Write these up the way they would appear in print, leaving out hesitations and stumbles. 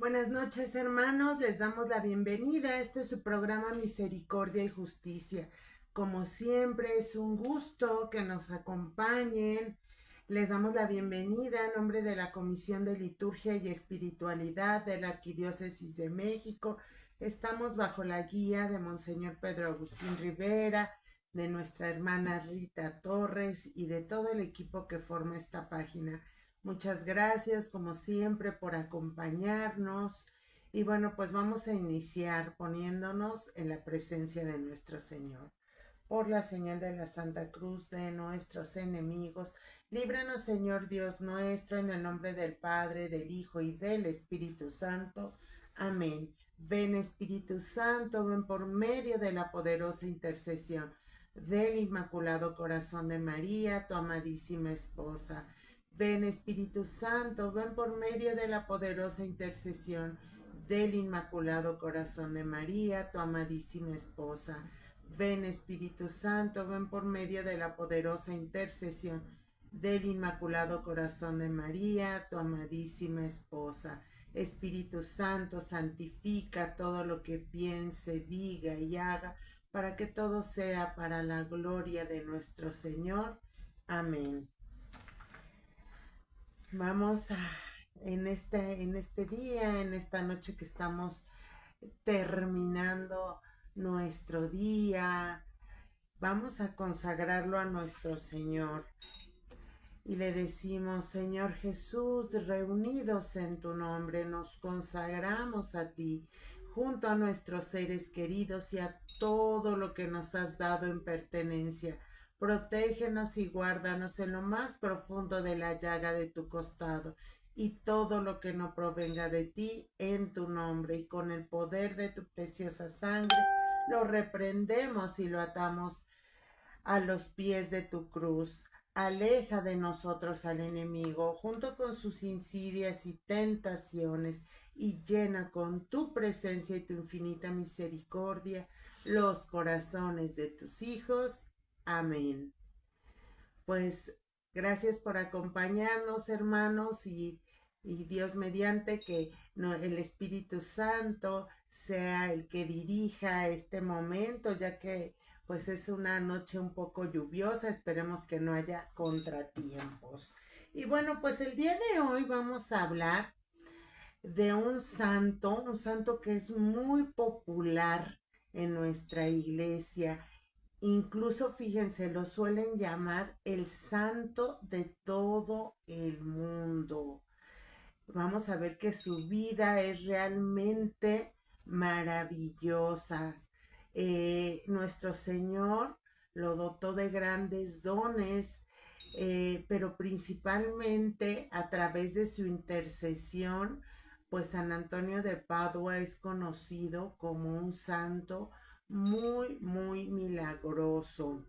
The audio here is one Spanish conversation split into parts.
Buenas noches, hermanos. Les damos la bienvenida. Este es su programa Misericordia y Justicia. Como siempre, es un gusto que nos acompañen. Les damos la bienvenida en nombre de la Comisión de Liturgia y Espiritualidad de la Arquidiócesis de México. Estamos bajo la guía de Monseñor Pedro Agustín Rivera, de nuestra hermana Rita Torres y de todo el equipo que forma esta página. Muchas gracias, como siempre, por acompañarnos. Y bueno, pues vamos a iniciar poniéndonos en la presencia de nuestro Señor. Por la señal de la Santa Cruz de nuestros enemigos, líbranos, Señor Dios nuestro, en el nombre del Padre, del Hijo y del Espíritu Santo. Amén. Ven, Espíritu Santo, ven por medio de la poderosa intercesión del Inmaculado Corazón de María, tu amadísima esposa. Ven, Espíritu Santo, ven por medio de la poderosa intercesión del Inmaculado Corazón de María, tu amadísima esposa. Ven, Espíritu Santo, ven por medio de la poderosa intercesión del Inmaculado Corazón de María, tu amadísima esposa. Espíritu Santo, santifica todo lo que piense, diga y haga, para que todo sea para la gloria de nuestro Señor. Amén. Vamos a, en este día, en esta noche que estamos terminando nuestro día, vamos a consagrarlo a nuestro Señor y le decimos: Señor Jesús, reunidos en tu nombre, nos consagramos a ti, junto a nuestros seres queridos y a todo lo que nos has dado en pertenencia. Protégenos y guárdanos en lo más profundo de la llaga de tu costado, y todo lo que no provenga de ti, en tu nombre y con el poder de tu preciosa sangre, lo reprendemos y lo atamos a los pies de tu cruz. Aleja de nosotros al enemigo junto con sus insidias y tentaciones, y llena con tu presencia y tu infinita misericordia los corazones de tus hijos. Amén. Pues gracias por acompañarnos, hermanos, y Dios mediante que no, el Espíritu Santo sea el que dirija este momento, ya que pues es una noche un poco lluviosa. Esperemos que no haya contratiempos. Y bueno, pues el día de hoy vamos a hablar de un santo que es muy popular en nuestra iglesia. Incluso, fíjense, lo suelen llamar el santo de todo el mundo. Vamos a ver que su vida es realmente maravillosa. Nuestro Señor lo dotó de grandes dones, pero principalmente a través de su intercesión, pues San Antonio de Padua es conocido como un santo muy, muy milagroso.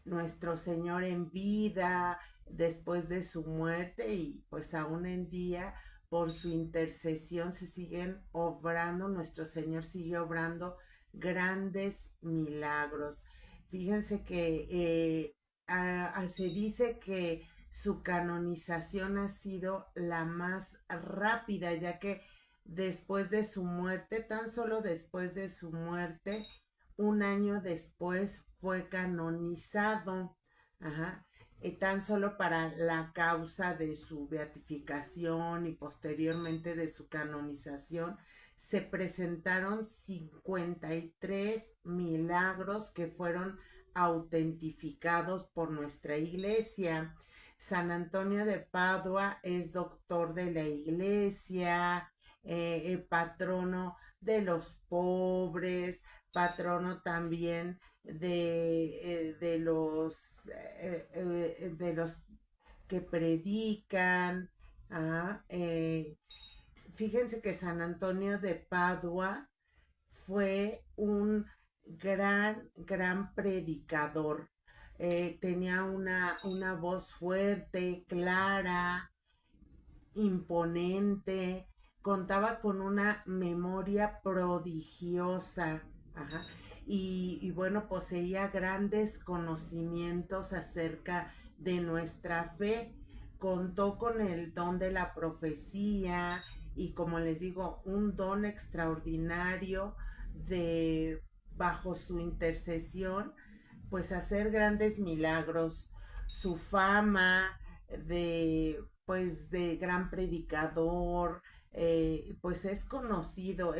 Nuestro Señor en vida, después de su muerte y pues aún en día, por su intercesión se siguen obrando, nuestro Señor sigue obrando grandes milagros. Fíjense que se dice que su canonización ha sido la más rápida, ya que después de su muerte, tan solo después de su muerte, un año después fue canonizado. Ajá. Tan solo para la causa de su beatificación y posteriormente de su canonización, se presentaron 53 milagros que fueron autentificados por nuestra iglesia. San Antonio de Padua es doctor de la iglesia, patrono de los pobres, patrono también de los que predican. Ah, fíjense que San Antonio de Padua fue un gran predicador. Tenía una voz fuerte, clara, imponente, contaba con una memoria prodigiosa. Ajá. Y bueno, poseía grandes conocimientos acerca de nuestra fe. Contó con el don de la profecía y como les digo, un don extraordinario de bajo su intercesión, pues hacer grandes milagros. Su fama de pues de gran predicador, pues es conocido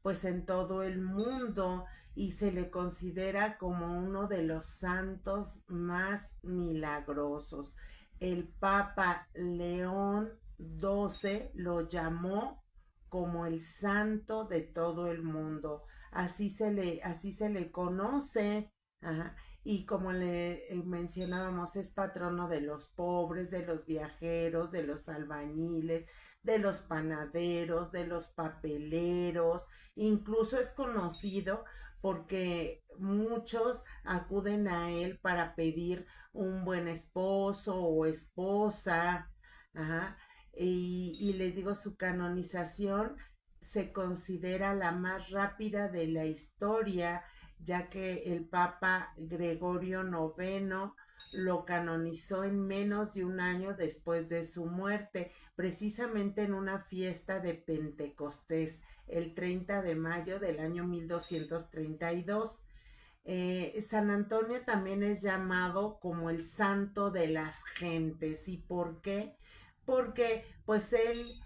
pues en todo el mundo y se le considera como uno de los santos más milagrosos. El Papa León XII lo llamó como el santo de todo el mundo. Así se le conoce. Ajá. Y como le mencionábamos, es patrono de los pobres, de los viajeros, de los albañiles, de los panaderos, de los papeleros. Incluso es conocido porque muchos acuden a él para pedir un buen esposo o esposa. Ajá. Y les digo, su canonización se considera la más rápida de la historia, ya que el Papa Gregorio IX lo canonizó en menos de un año después de su muerte, precisamente en una fiesta de Pentecostés, el 30 de mayo del año 1232. San Antonio también es llamado como el santo de las gentes. ¿Y por qué? Porque pues él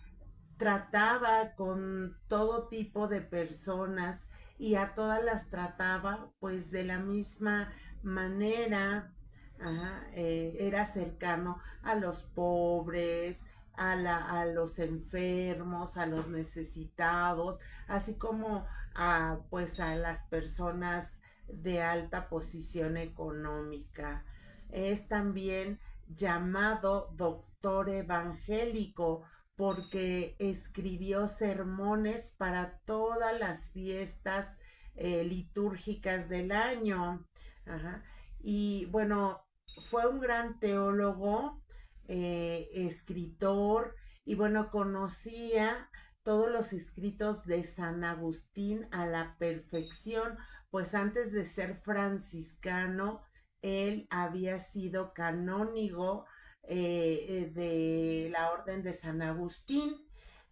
trataba con todo tipo de personas y a todas las trataba pues de la misma manera. Ajá, era cercano a los pobres, a los enfermos, a los necesitados, así como a pues a las personas de alta posición económica. Es también llamado doctor evangélico porque escribió sermones para todas las fiestas litúrgicas del año. Ajá. Y bueno, fue un gran teólogo, escritor, y bueno, conocía todos los escritos de San Agustín a la perfección, pues antes de ser franciscano, él había sido canónigo de la Orden de San Agustín,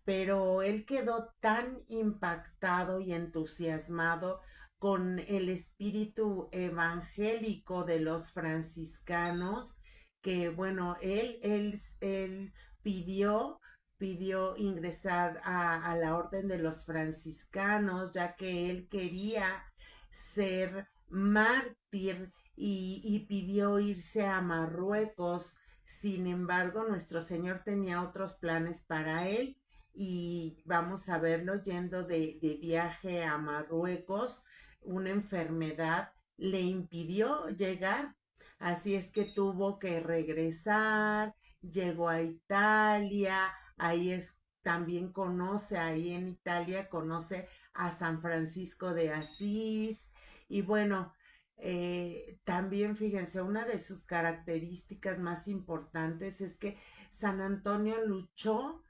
pero él quedó tan impactado y entusiasmado con el espíritu evangélico de los franciscanos que, bueno, él pidió ingresar a la orden de los franciscanos, ya que él quería ser mártir y pidió irse a Marruecos. Sin embargo, nuestro Señor tenía otros planes para él y vamos a verlo yendo de viaje a Marruecos. Una enfermedad le impidió llegar, así es que tuvo que regresar, llegó a Italia, también conoce, ahí en Italia conoce a San Francisco de Asís y bueno, también fíjense, una de sus características más importantes es que San Antonio luchó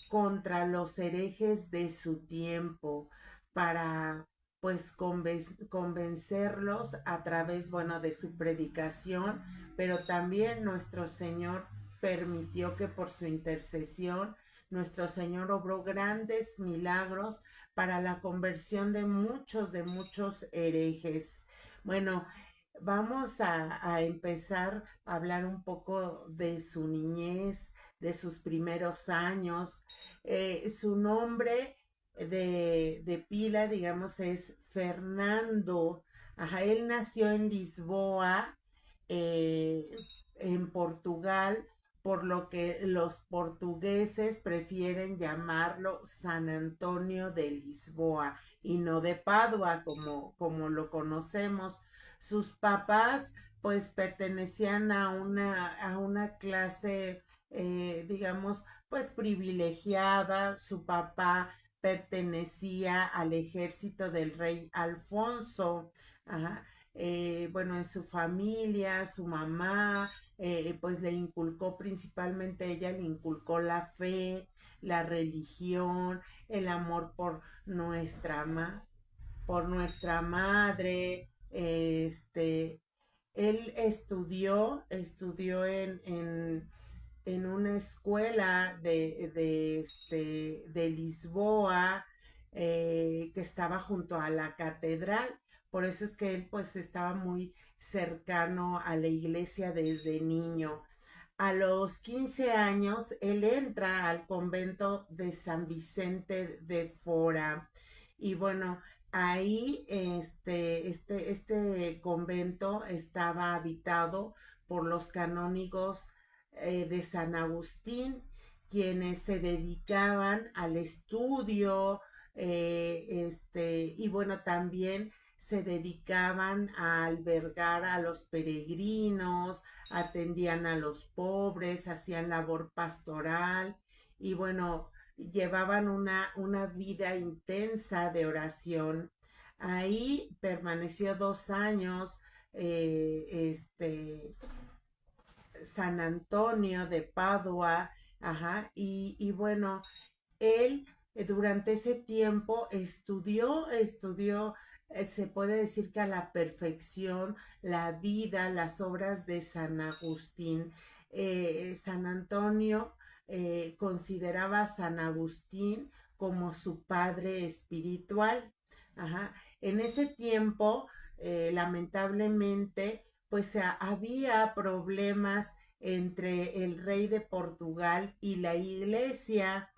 contra los herejes de su tiempo para pues convencerlos a través, bueno, de su predicación, pero también nuestro Señor permitió que por su intercesión nuestro Señor obró grandes milagros para la conversión de muchos herejes. Bueno, vamos a empezar a hablar un poco de su niñez, de sus primeros años. Su nombre de pila, digamos, es Fernando. Ajá, él nació en Lisboa, eh, en Portugal, por lo que los portugueses prefieren llamarlo San Antonio de Lisboa y no de Padua como lo conocemos. Sus papás pues pertenecían a una clase, digamos, pues privilegiada. Su papá pertenecía al ejército del rey Alfonso. Ajá. Bueno, en su familia, su mamá, pues le inculcó, principalmente ella le inculcó la fe, la religión, el amor por por nuestra madre. Él estudió en una escuela de Lisboa, que estaba junto a la catedral. Por eso es que él pues estaba muy cercano a la iglesia desde niño. A los 15 años, él entra al convento de San Vicente de Fora. Y bueno, ahí este convento estaba habitado por los canónigos de San Agustín, quienes se dedicaban al estudio, y bueno, también se dedicaban a albergar a los peregrinos, atendían a los pobres, hacían labor pastoral y bueno, llevaban una vida intensa de oración. Ahí permaneció 2 años San Antonio de Padua, ajá, y bueno, él durante ese tiempo estudió, se puede decir que a la perfección, la vida, las obras de San Agustín. San Antonio consideraba a San Agustín como su padre espiritual. Ajá. En ese tiempo, lamentablemente, pues había problemas entre el rey de Portugal y la iglesia.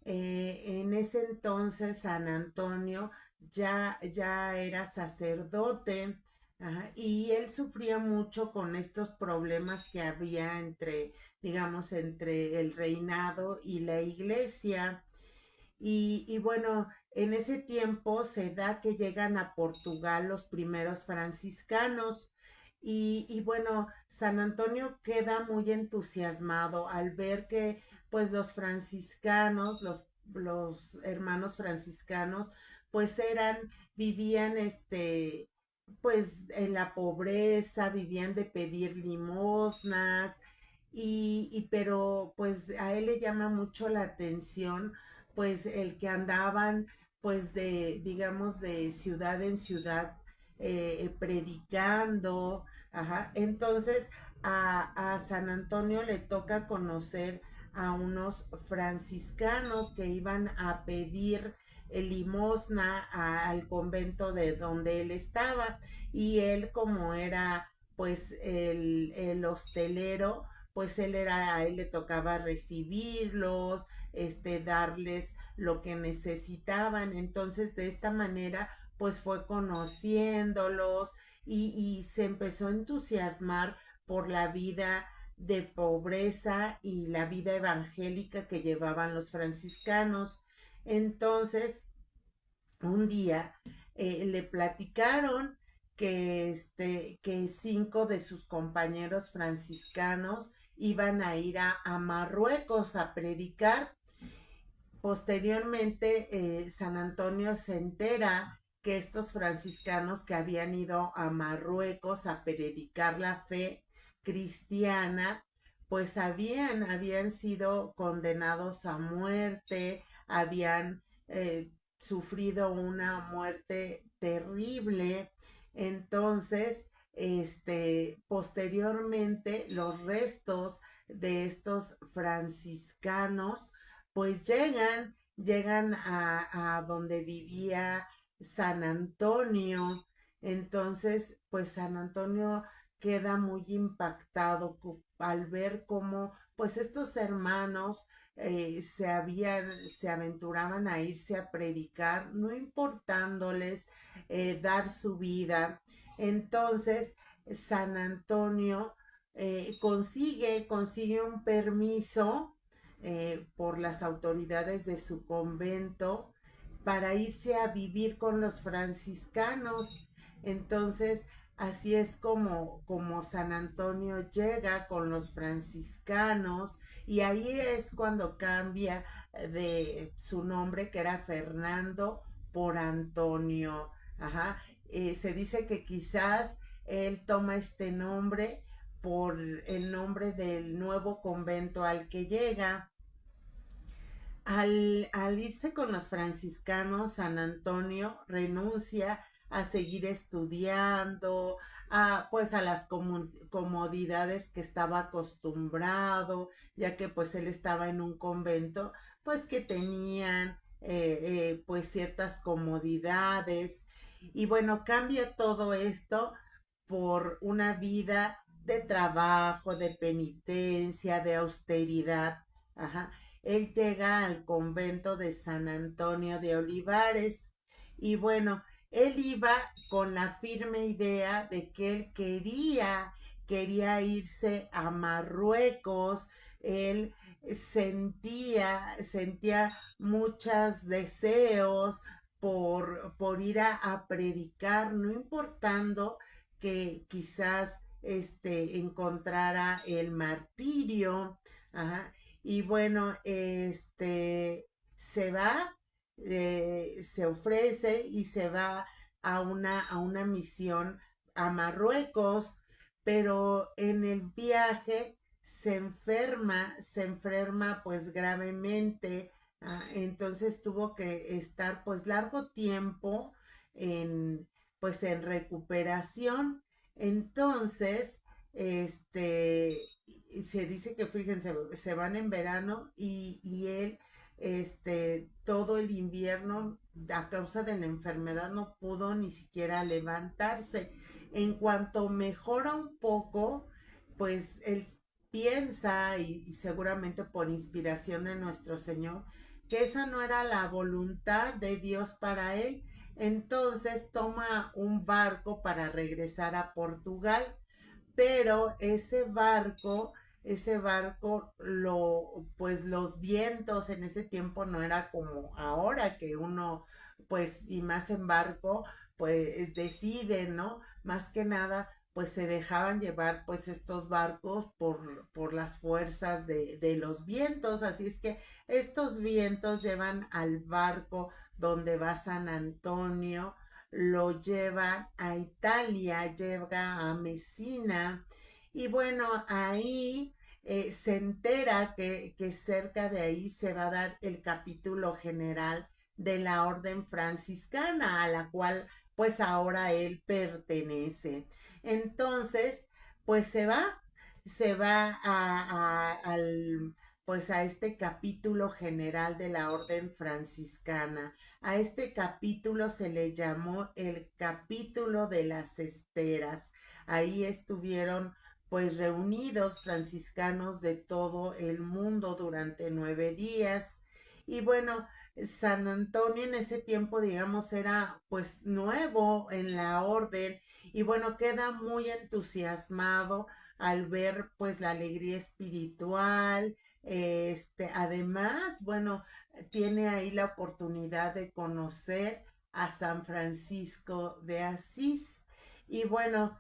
En ese entonces San Antonio ya era sacerdote, ajá, y él sufría mucho con estos problemas que había digamos, entre el reinado y la iglesia. Y bueno, en ese tiempo se da que llegan a Portugal los primeros franciscanos. Y bueno, San Antonio queda muy entusiasmado al ver que pues los franciscanos, los hermanos franciscanos, pues vivían pues en la pobreza, vivían de pedir limosnas, pero pues a él le llama mucho la atención pues el que andaban pues digamos, de ciudad en ciudad predicando, ajá. Entonces a San Antonio le toca conocer a unos franciscanos que iban a pedir limosna al convento de donde él estaba, y él, como era pues el hostelero, pues a él le tocaba recibirlos, darles lo que necesitaban. Entonces, de esta manera, pues fue conociéndolos y se empezó a entusiasmar por la vida de pobreza y la vida evangélica que llevaban los franciscanos. Entonces, un día le platicaron que 5 de sus compañeros franciscanos iban a ir a Marruecos a predicar. Posteriormente, San Antonio se entera que estos franciscanos que habían ido a Marruecos a predicar la fe cristiana, pues habían sido condenados a muerte, habían sufrido una muerte terrible. Entonces, posteriormente, los restos de estos franciscanos pues llegan a donde vivía San Antonio. Entonces, pues San Antonio queda muy impactado al ver cómo, pues estos hermanos se aventuraban a irse a predicar, no importándoles dar su vida. Entonces, San Antonio consigue un permiso por las autoridades de su convento para irse a vivir con los franciscanos. Entonces, así es como San Antonio llega con los franciscanos, y ahí es cuando cambia de su nombre, que era Fernando, por Antonio. Ajá. Se dice que quizás él toma este nombre por el nombre del nuevo convento al que llega. Al irse con los franciscanos, San Antonio renuncia a seguir estudiando, pues a las comodidades que estaba acostumbrado, ya que pues él estaba en un convento, pues que tenían pues ciertas comodidades. Y bueno, cambia todo esto por una vida de trabajo, de penitencia, de austeridad. Ajá. Él llega al convento de San Antonio de Olivares y bueno, él iba con la firme idea de que él quería irse a Marruecos. Él sentía muchos deseos por ir a predicar, no importando que quizás encontrara el martirio. Ajá. Y bueno, se va, se ofrece y se va a una misión a Marruecos, pero en el viaje se enferma pues gravemente. Entonces tuvo que estar pues largo tiempo en en recuperación. Entonces, se dice que, fíjense, se van en verano y él, todo el invierno, a causa de la enfermedad, no pudo ni siquiera levantarse. En cuanto mejora un poco, pues él piensa, y seguramente por inspiración de nuestro Señor, que esa no era la voluntad de Dios para él. Entonces toma un barco para regresar a Portugal, pero ese barco, pues los vientos en ese tiempo no era como ahora que uno, pues, y más en barco, pues decide, ¿no? Más que nada, pues se dejaban llevar pues estos barcos por las fuerzas de los vientos. Así es que estos vientos llevan al barco donde va San Antonio, lo llevan a Italia, llega a Messina y bueno, ahí se entera que cerca de ahí se va a dar el capítulo general de la orden franciscana, a la cual pues ahora él pertenece. Entonces, pues se va pues a este capítulo general de la orden franciscana. A este capítulo se le llamó el capítulo de las esteras. Ahí estuvieron pues reunidos franciscanos de todo el mundo durante 9 días. Y bueno, San Antonio en ese tiempo, digamos, era pues nuevo en la orden y bueno, queda muy entusiasmado al ver pues la alegría espiritual. Además, bueno, tiene ahí la oportunidad de conocer a San Francisco de Asís. Y bueno,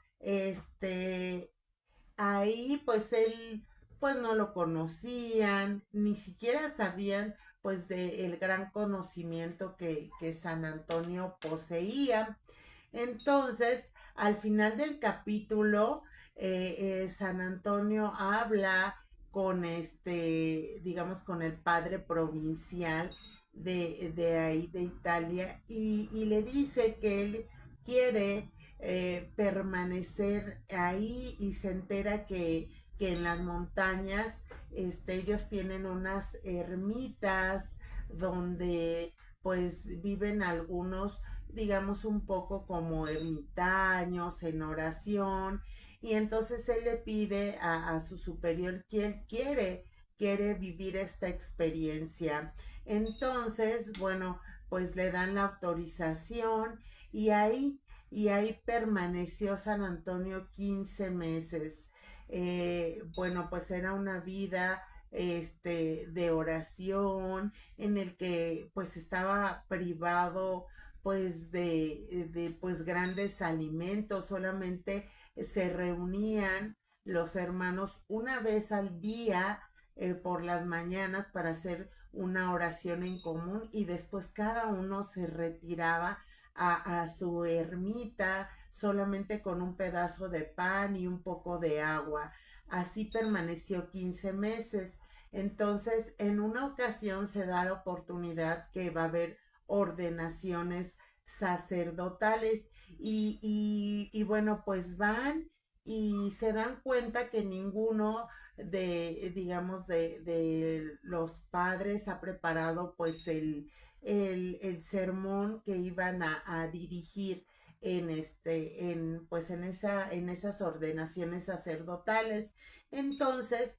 ahí pues él pues no lo conocían, ni siquiera sabían pues de el gran conocimiento que San Antonio poseía. Entonces, al final del capítulo, San Antonio habla con digamos, con el padre provincial de ahí de Italia y le dice que él quiere permanecer ahí y se entera que en las montañas ellos tienen unas ermitas donde pues viven algunos, digamos, un poco como ermitaños en oración. Y entonces él le pide a su superior que él quiere vivir esta experiencia. Entonces, bueno, pues le dan la autorización y ahí permaneció San Antonio 15 meses. Bueno, pues era una vida de oración en el que pues estaba privado pues de pues grandes alimentos. Solamente se reunían los hermanos una vez al día por las mañanas para hacer una oración en común y después cada uno se retiraba a su ermita solamente con un pedazo de pan y un poco de agua. Así permaneció 15 meses. Entonces, en una ocasión se da la oportunidad que va a haber ordenaciones sacerdotales y bueno, pues van y se dan cuenta que ninguno digamos, de los padres ha preparado pues el sermón que iban a dirigir pues en esas ordenaciones sacerdotales. Entonces,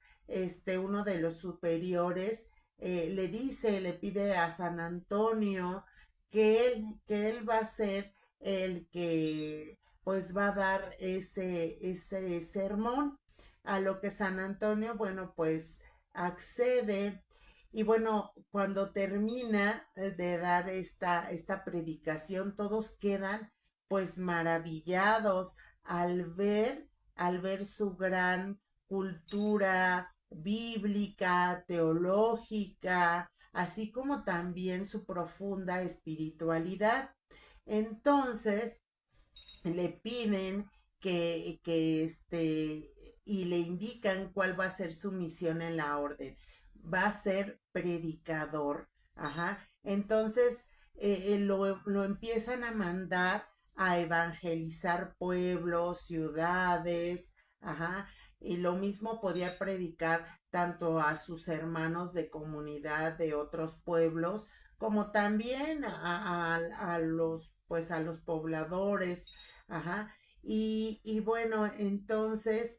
uno de los superiores le pide a San Antonio que él va a ser el que pues va a dar ese sermón, a lo que San Antonio, bueno, pues accede. Y bueno, cuando termina de dar esta predicación, todos quedan pues maravillados al ver su gran cultura bíblica, teológica, así como también su profunda espiritualidad. Entonces, le piden y le indican cuál va a ser su misión en la orden. Va a ser predicador. Ajá. Entonces, lo empiezan a mandar a evangelizar pueblos, ciudades, ajá, y lo mismo podía predicar tanto a sus hermanos de comunidad de otros pueblos, como también a los, pues a los pobladores, ajá, y bueno, entonces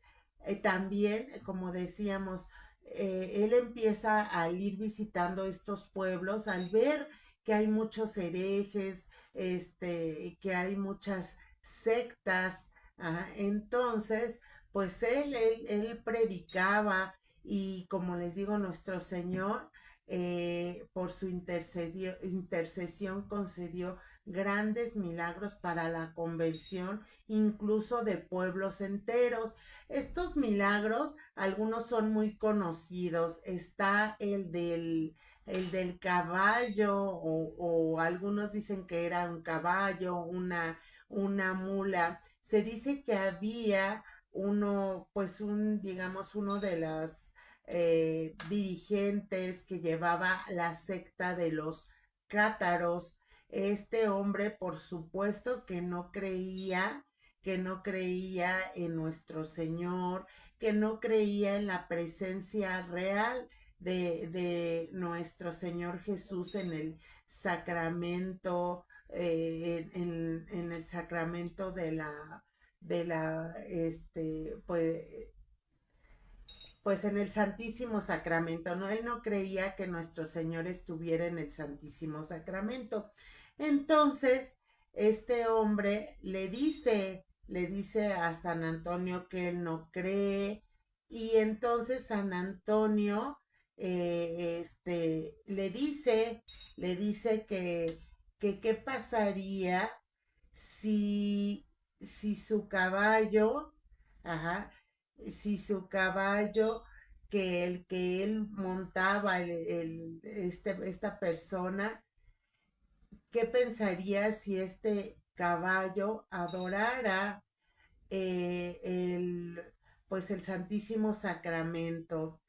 también, como decíamos, él empieza a ir visitando estos pueblos al ver que hay muchos herejes, que hay muchas sectas, ajá. Entonces, pues él predicaba y como les digo, nuestro Señor, por su intercesión concedió grandes milagros para la conversión, incluso de pueblos enteros. Estos milagros, algunos son muy conocidos. Está el del caballo, o algunos dicen que era un caballo, una mula. Se dice que había uno, pues digamos, uno de las dirigentes que llevaba la secta de los cátaros. Este hombre, por supuesto, que no creía en nuestro Señor, que no creía en la presencia real de nuestro Señor Jesús en el sacramento, en el sacramento pues, pues en el Santísimo Sacramento, ¿no? Él no creía que nuestro Señor estuviera en el Santísimo Sacramento. Entonces, este hombre le dice a San Antonio que él no cree, y entonces San Antonio le dice que qué pasaría si, si su caballo, ajá, si su caballo, que el que él montaba, esta persona, ¿qué pensaría si este caballo adorara el, pues el Santísimo Sacramento?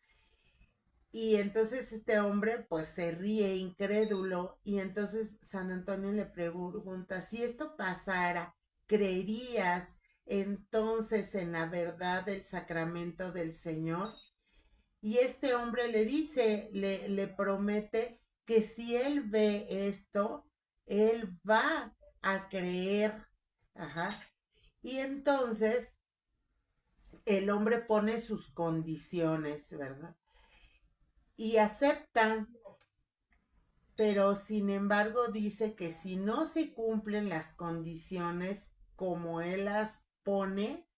Y entonces este hombre pues se ríe incrédulo, y entonces San Antonio le pregunta, si esto pasara, ¿creerías entonces en la verdad del sacramento del Señor? Y este hombre le dice, le promete que si él ve esto, él va a creer. Ajá. Y entonces el hombre pone sus condiciones, ¿verdad? Y acepta, pero sin embargo dice que si no se cumplen las condiciones como él las pone,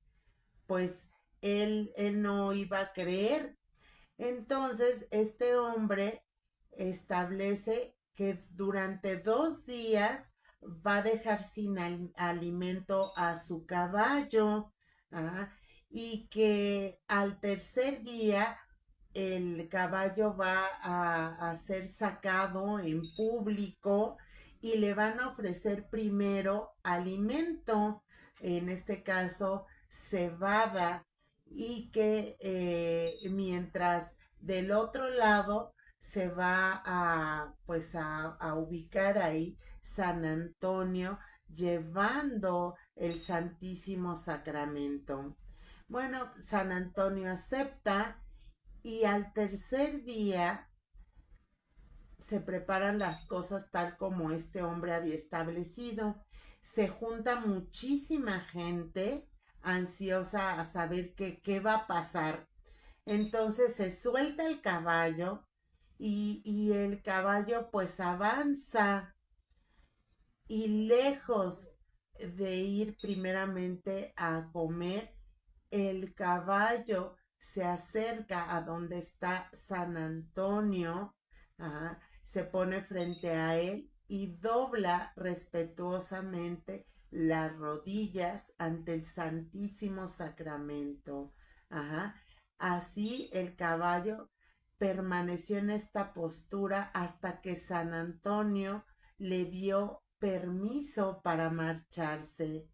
pues él no iba a creer. Entonces este hombre establece que durante 2 días va a dejar sin alimento a su caballo, ¿ah? Y que al tercer día el caballo va a ser sacado en público y le van a ofrecer primero alimento, en este caso cebada, y que mientras del otro lado se va a ubicar ahí San Antonio, llevando el Santísimo Sacramento. Bueno, San Antonio acepta y al tercer día se preparan las cosas tal como este hombre había establecido. Se junta muchísima gente ansiosa a saber qué va a pasar. Entonces se suelta el caballo y el caballo pues avanza y lejos de ir primeramente a comer, el caballo se acerca a donde está San Antonio, se pone frente a él y dobla respetuosamente las rodillas ante el Santísimo Sacramento. Ajá. Así el caballo permaneció en esta postura hasta que San Antonio le dio permiso para marcharse.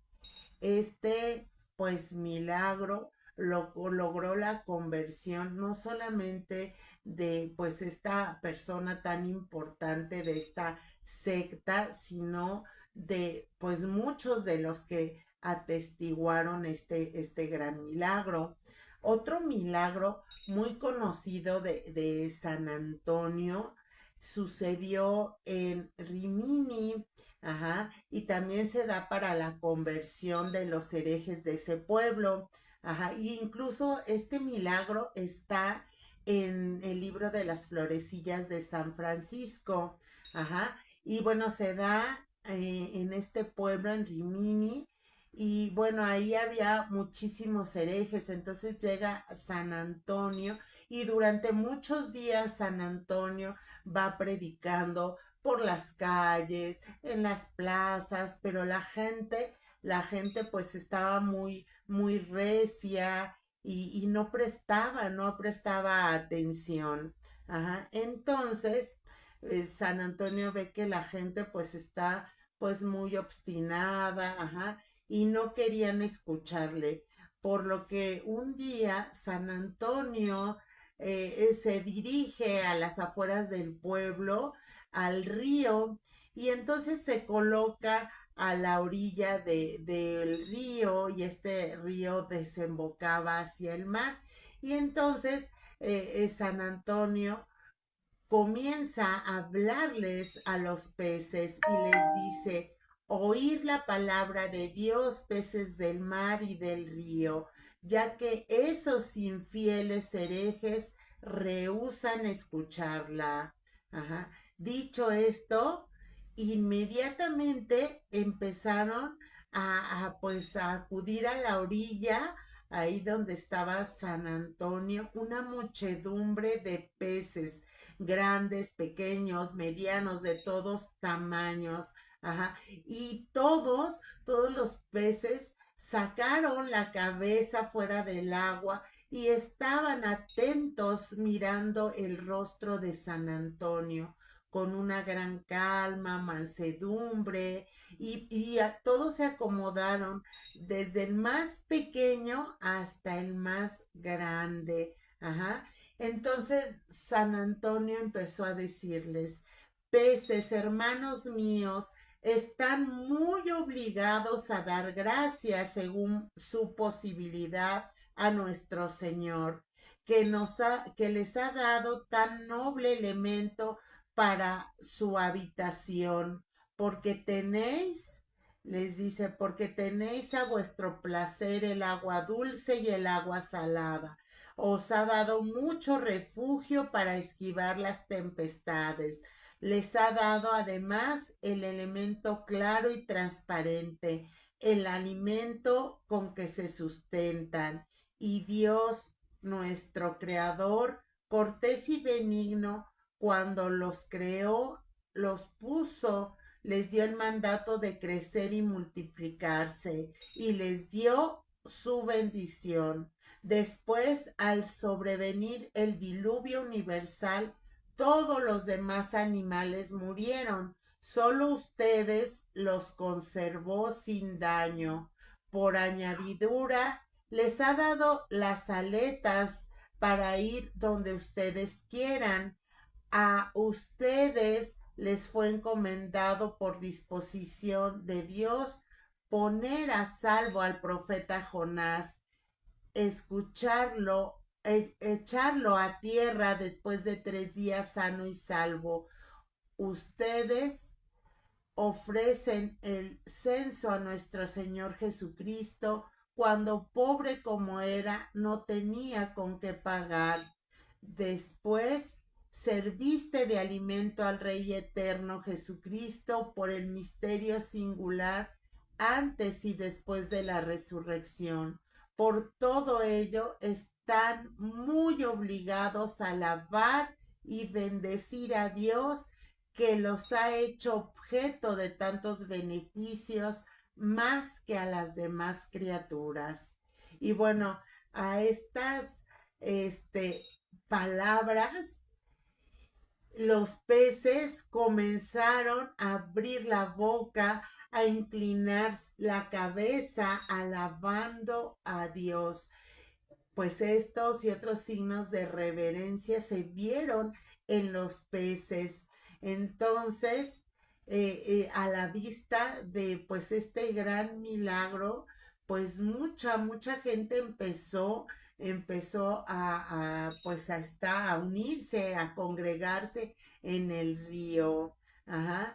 Este, pues, milagro logró la conversión no solamente de, pues, esta persona tan importante de esta secta, sino de, pues, muchos de los que atestiguaron este gran milagro. Otro milagro muy conocido de San Antonio sucedió en Rimini. Ajá, y también se da para la conversión de los herejes de ese pueblo. Ajá, y incluso este milagro está en el libro de las florecillas de San Francisco. Ajá, y bueno, se da en este pueblo, en Rimini, y bueno, ahí había muchísimos herejes, entonces llega San Antonio y durante muchos días San Antonio va predicando por las calles, en las plazas, pero la gente pues estaba muy recia y no prestaba atención. Ajá. Entonces, San Antonio ve que la gente pues está pues muy obstinada, ajá, y no querían escucharle. Por lo que un día San Antonio se dirige a las afueras del pueblo, al río, y entonces se coloca a la orilla del río y este río desembocaba hacia el mar. Y entonces San Antonio comienza a hablarles a los peces y les dice: oír la palabra de Dios, peces del mar y del río, ya que esos infieles herejes rehúsan escucharla. Ajá. Dicho esto, inmediatamente empezaron pues a acudir a la orilla, ahí donde estaba San Antonio, una muchedumbre de peces grandes, pequeños, medianos, de todos tamaños, ajá, y todos los peces sacaron la cabeza fuera del agua y estaban atentos mirando el rostro de San Antonio con una gran calma, mansedumbre, todos se acomodaron desde el más pequeño hasta el más grande. Ajá. Entonces San Antonio empezó a decirles: peces, hermanos míos, están muy obligados a dar gracias según su posibilidad a nuestro Señor, que les ha dado tan noble elemento para su habitación, porque tenéis, les dice, porque tenéis a vuestro placer el agua dulce y el agua salada. Os ha dado mucho refugio para esquivar las tempestades. Les ha dado además el elemento claro y transparente, el alimento con que se sustentan. Y Dios, nuestro Creador, cortés y benigno, cuando los creó, los puso, les dio el mandato de crecer y multiplicarse, y les dio su bendición. Después, al sobrevenir el diluvio universal, todos los demás animales murieron. Solo ustedes los conservó sin daño. Por añadidura, les ha dado las aletas para ir donde ustedes quieran. A ustedes les fue encomendado por disposición de Dios poner a salvo al profeta Jonás, escucharlo, echarlo a tierra después de 3 días sano y salvo. Ustedes ofrecen el censo a nuestro Señor Jesucristo cuando, pobre como era, no tenía con qué pagar. Después serviste de alimento al Rey eterno Jesucristo por el misterio singular antes y después de la resurrección. Por todo ello están muy obligados a alabar y bendecir a Dios, que los ha hecho objeto de tantos beneficios más que a las demás criaturas. Y bueno, a estas palabras, los peces comenzaron a abrir la boca, a inclinar la cabeza, alabando a Dios. Pues estos y otros signos de reverencia se vieron en los peces. Entonces, a la vista de pues este gran milagro, pues mucha gente empezó pues a unirse, a congregarse en el río. Ajá.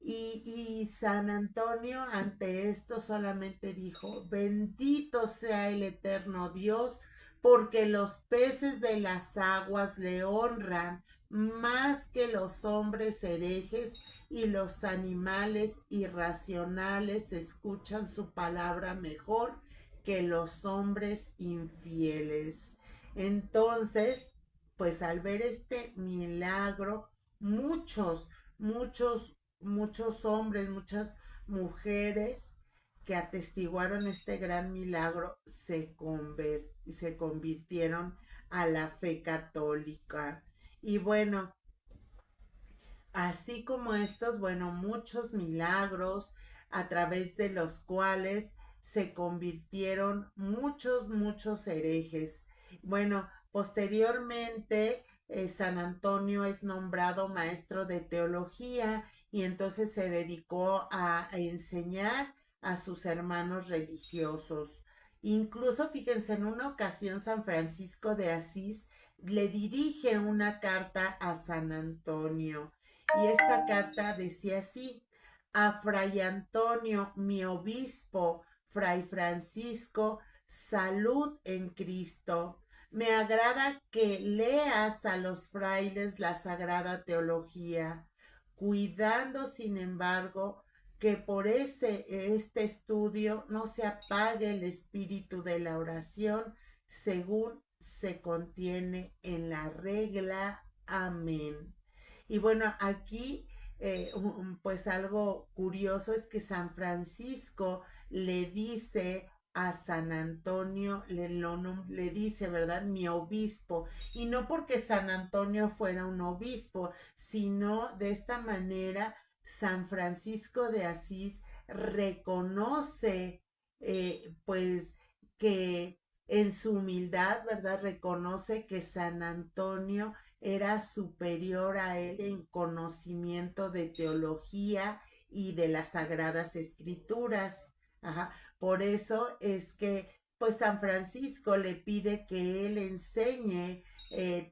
Y San Antonio ante esto solamente dijo: bendito sea el eterno Dios, porque los peces de las aguas le honran más que los hombres herejes, y los animales irracionales escuchan su palabra mejor que los hombres infieles. Entonces, pues al ver este milagro, muchos hombres, muchas mujeres que atestiguaron este gran milagro se convirtieron a la fe católica. Y bueno, así como estos, bueno, muchos milagros a través de los cuales se convirtieron muchos herejes. Bueno, posteriormente San Antonio es nombrado maestro de teología y entonces se dedicó a enseñar a sus hermanos religiosos. Incluso, fíjense, en una ocasión San Francisco de Asís le dirige una carta a San Antonio, y esta carta decía así: a Fray Antonio, mi obispo, Fray Francisco, salud en Cristo. Me agrada que leas a los frailes la sagrada teología, cuidando, sin embargo, que por este estudio no se apague el espíritu de la oración, según se contiene en la regla. Amén. Y bueno, aquí pues algo curioso es que San Francisco le dice a San Antonio, le dice, ¿verdad? Mi obispo. Y no porque San Antonio fuera un obispo, sino de esta manera San Francisco de Asís reconoce, pues, que en su humildad, ¿verdad? Reconoce que San Antonio era superior a él en conocimiento de teología y de las sagradas escrituras. Ajá. Por eso es que pues San Francisco le pide que él enseñe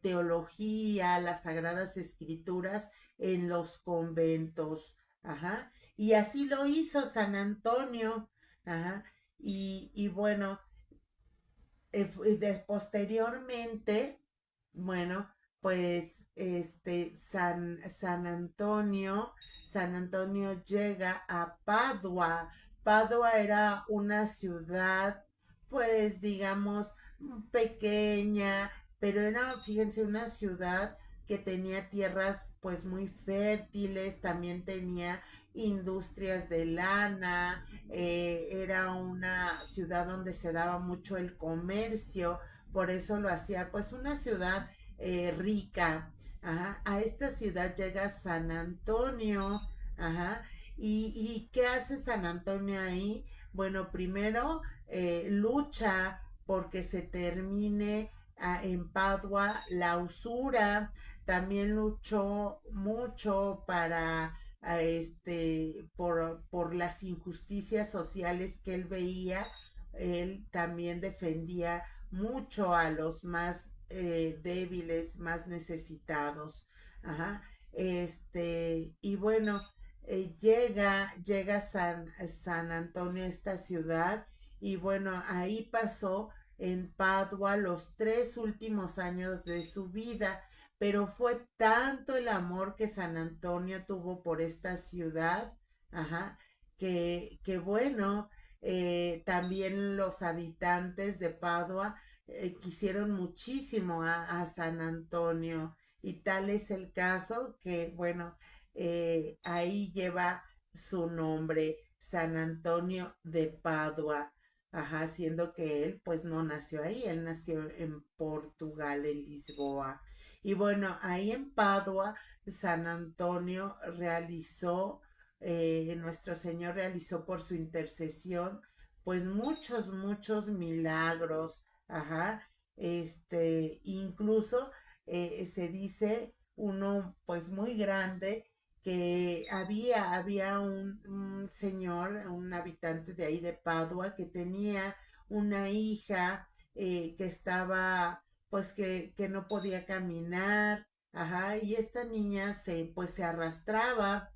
teología, las sagradas escrituras en los conventos. Ajá. Y así lo hizo San Antonio. Ajá. Y bueno, posteriormente, bueno, pues San Antonio llega a Padua. Padua era una ciudad, pues digamos, pequeña, pero era, fíjense, una ciudad que tenía tierras pues muy fértiles, también tenía industrias de lana, era una ciudad donde se daba mucho el comercio, por eso lo hacía pues una ciudad rica. Ajá. A esta ciudad llega San Antonio. Ajá. ¿Y qué hace San Antonio ahí? Bueno, primero lucha porque se termine en Padua la usura, también luchó mucho para por las injusticias sociales que él veía. Él también defendía mucho a los más débiles, más necesitados. Ajá. Y bueno, llega San Antonio a esta ciudad y bueno, ahí pasó en Padua los 3 últimos años de su vida, pero fue tanto el amor que San Antonio tuvo por esta ciudad, ajá, que bueno, también los habitantes de Padua quisieron muchísimo a San Antonio y tal es el caso que, bueno, ahí lleva su nombre, San Antonio de Padua. Ajá, siendo que él pues no nació ahí, él nació en Portugal, en Lisboa. Y bueno, ahí en Padua, San Antonio realizó, nuestro Señor realizó por su intercesión, pues muchos milagros, ajá, incluso se dice uno pues muy grande que había un señor, un habitante de ahí de Padua, que tenía una hija que estaba, pues que no podía caminar, ajá, y esta niña pues se arrastraba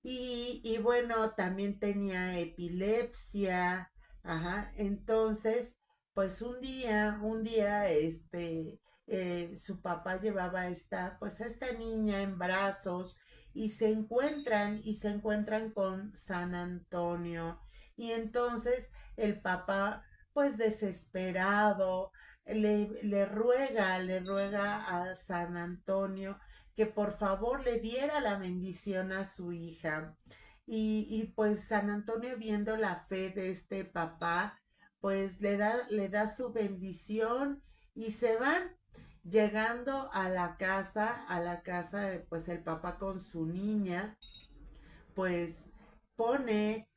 y bueno, también tenía epilepsia, ajá, entonces, pues un día, su papá llevaba pues a esta niña en brazos y se encuentran con San Antonio. Y entonces el papá, pues desesperado, le ruega a San Antonio que por favor le diera la bendición a su hija. Y pues San Antonio, viendo la fe de este papá, pues le da su bendición y se van. Llegando a la casa, pues el papá con su niña, pues pone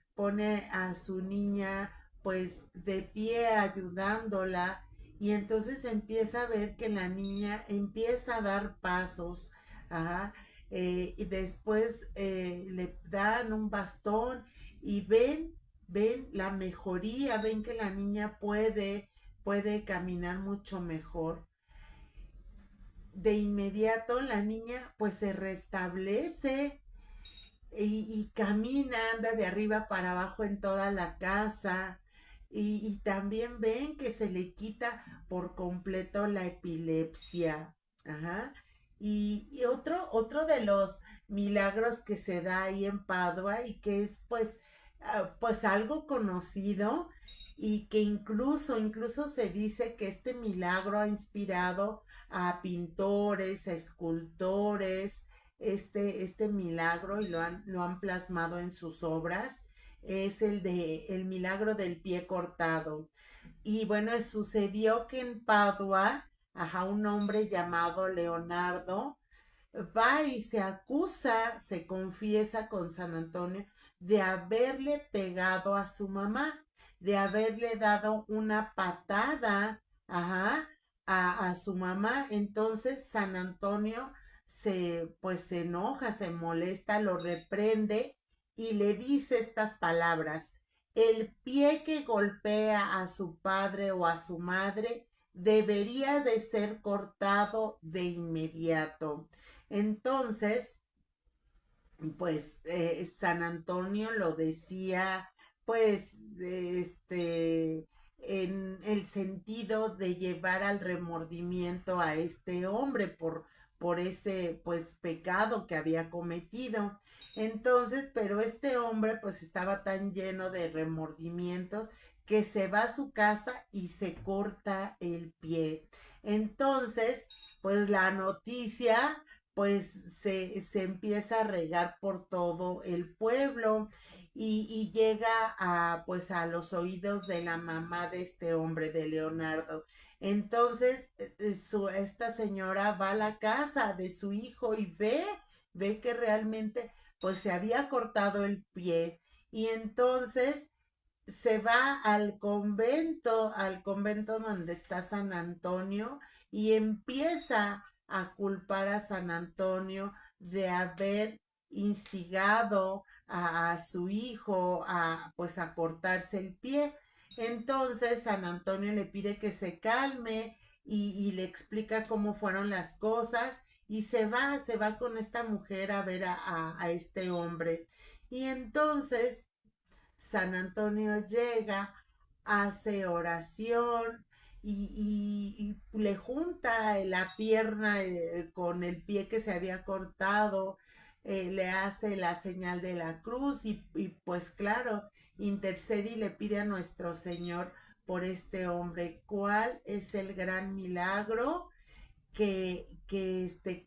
a su niña pues de pie ayudándola y entonces empieza a ver que la niña empieza a dar pasos, ajá, y después le dan un bastón y ven la mejoría, ven que la niña puede caminar mucho mejor. De inmediato la niña pues se restablece y camina, anda de arriba para abajo en toda la casa. Y también ven que se le quita por completo la epilepsia. Ajá. Y otro de los milagros que se da ahí en Padua y que es pues algo conocido y que incluso se dice que este milagro ha inspirado a pintores, a escultores, este milagro y lo han plasmado en sus obras, es el milagro del pie cortado. Y bueno, sucedió que en Padua, ajá, un hombre llamado Leonardo va y se confiesa con San Antonio de haberle pegado a su mamá, de haberle dado una patada, ajá, a su mamá. Entonces San Antonio se enoja, se molesta, lo reprende y le dice estas palabras: el pie que golpea a su padre o a su madre debería de ser cortado de inmediato. Entonces, pues San Antonio lo decía, pues, en el sentido de llevar al remordimiento a este hombre por ese, pues, pecado que había cometido. Entonces, pero este hombre, pues, estaba tan lleno de remordimientos que se va a su casa y se corta el pie. Entonces, pues la noticia pues se empieza a regar por todo el pueblo y llega pues a los oídos de la mamá de este hombre, de Leonardo. Entonces, esta señora va a la casa de su hijo y ve que realmente pues se había cortado el pie y entonces se va al convento donde está San Antonio y empieza a culpar a San Antonio de haber instigado a su hijo a pues a cortarse el pie. Entonces San Antonio le pide que se calme y le explica cómo fueron las cosas y se va con esta mujer a ver a este hombre. Y entonces San Antonio llega, hace oración y le junta la pierna con el pie que se había cortado, le hace la señal de la cruz y pues claro, intercede y le pide a nuestro Señor por este hombre. ¿Cuál es el gran milagro? Que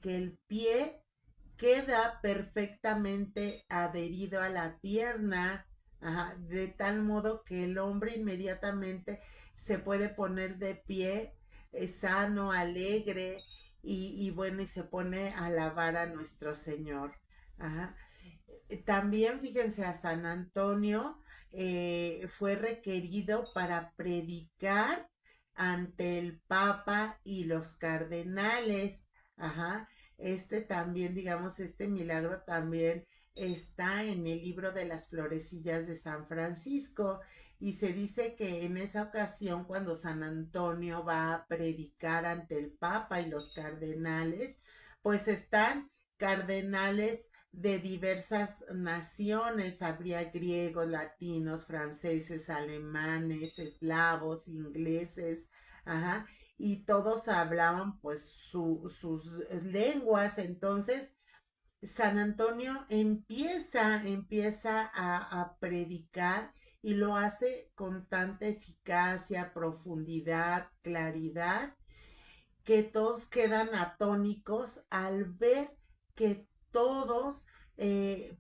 el pie queda perfectamente adherido a la pierna, ajá, de tal modo que el hombre inmediatamente se puede poner de pie, sano, alegre, y bueno, y se pone a alabar a nuestro Señor. Ajá. También fíjense, a San Antonio fue requerido para predicar ante el Papa y los cardenales. Ajá. Este también, digamos, este milagro también está en el libro de las florecillas de San Francisco y se dice que en esa ocasión cuando San Antonio va a predicar ante el Papa y los cardenales, pues están cardenales de diversas naciones, habría griegos, latinos, franceses, alemanes, eslavos, ingleses, ajá, y todos hablaban pues sus lenguas. Entonces San Antonio empieza a predicar y lo hace con tanta eficacia, profundidad, claridad, que todos quedan atónicos al ver que todos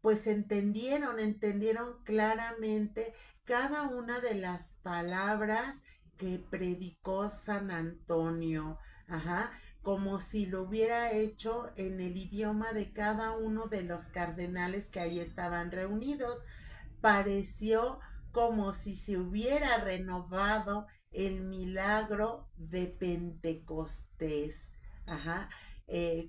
pues entendieron claramente cada una de las palabras que predicó San Antonio, ajá, como si lo hubiera hecho en el idioma de cada uno de los cardenales que ahí estaban reunidos. Pareció como si se hubiera renovado el milagro de Pentecostés. Ajá.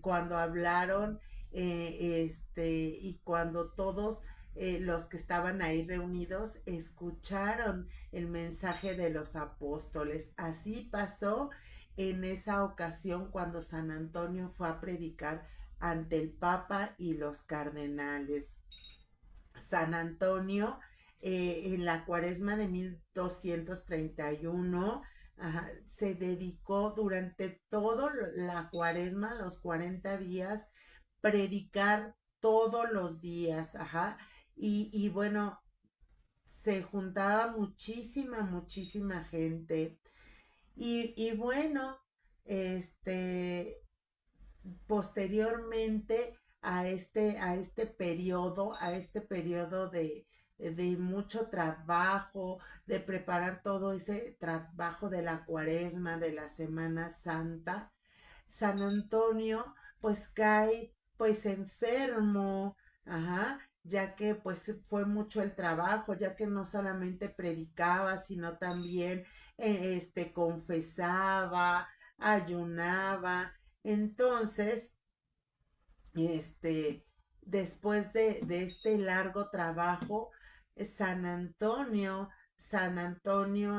Cuando hablaron y cuando todos los que estaban ahí reunidos escucharon el mensaje de los apóstoles. Así pasó en esa ocasión cuando San Antonio fue a predicar ante el Papa y los cardenales. San Antonio en la cuaresma de 1231, ajá, se dedicó durante toda la cuaresma, los 40 días, predicar todos los días, ajá, y bueno, se juntaba muchísima gente, y bueno, este, posteriormente a este periodo de mucho trabajo, de preparar todo ese trabajo de la cuaresma, de la Semana Santa, San Antonio pues cae pues enfermo, ajá, ya que pues fue mucho el trabajo, ya que no solamente predicaba, sino también confesaba, ayunaba. Entonces, este, después de este largo trabajo, San Antonio, San Antonio,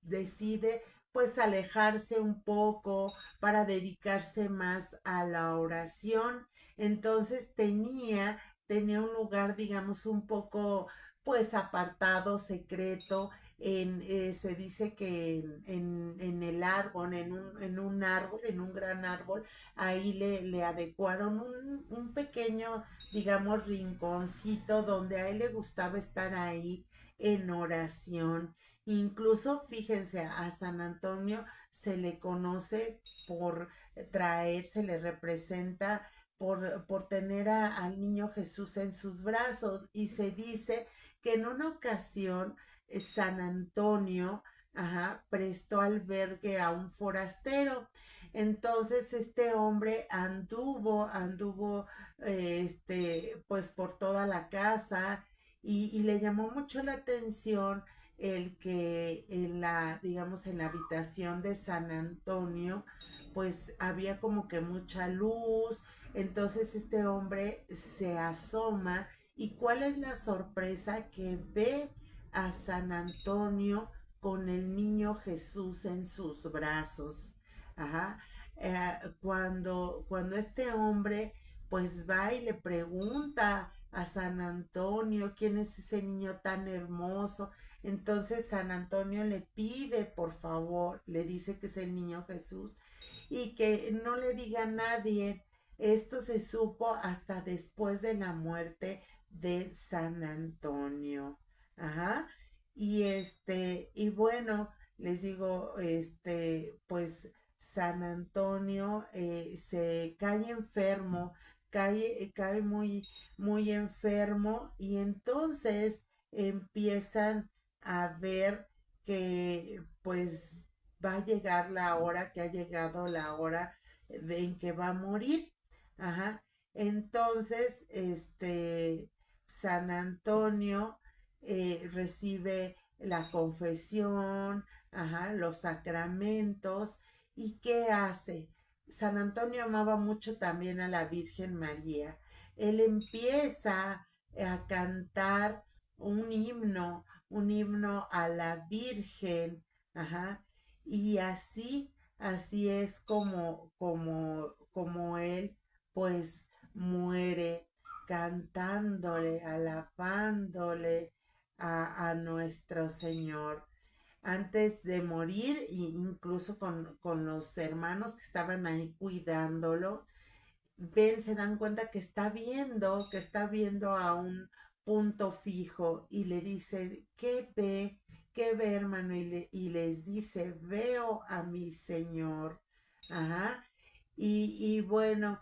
decide pues alejarse un poco para dedicarse más a la oración. Entonces tenía un lugar, digamos, un poco pues apartado, secreto, se dice que en el árbol, en un árbol, en un gran árbol, ahí le adecuaron un pequeño, digamos, rinconcito donde a él le gustaba estar ahí en oración. Incluso, fíjense, a San Antonio se le conoce por traer, se le representa por tener al niño Jesús en sus brazos. Y se dice que en una ocasión San Antonio, ajá, prestó albergue a un forastero. Entonces este hombre anduvo pues por toda la casa y le llamó mucho la atención el que digamos, en la habitación de San Antonio, pues había como que mucha luz. Entonces este hombre se asoma y ¿cuál es la sorpresa? Que ve a San Antonio con el niño Jesús en sus brazos. Ajá. Cuando este hombre pues va y le pregunta a San Antonio quién es ese niño tan hermoso. Entonces San Antonio le pide, por favor, le dice que es el niño Jesús y que no le diga a nadie. Esto se supo hasta después de la muerte de San Antonio. Ajá. Y bueno, les digo, pues San Antonio se cae enfermo, cae muy enfermo y entonces empiezan a ver que pues va a llegar la hora, que ha llegado la hora en que va a morir. Ajá. Entonces, San Antonio recibe la confesión, ajá, los sacramentos. ¿Y qué hace? San Antonio amaba mucho también a la Virgen María. Él empieza a cantar un himno a la Virgen, ajá, y así es como él, pues, muere cantándole, alabándole a nuestro Señor antes de morir, e incluso con los hermanos que estaban ahí cuidándolo, se dan cuenta que está viendo a un punto fijo y le dicen, qué ve hermano? Y les dice, veo a mi Señor. Ajá. Y bueno,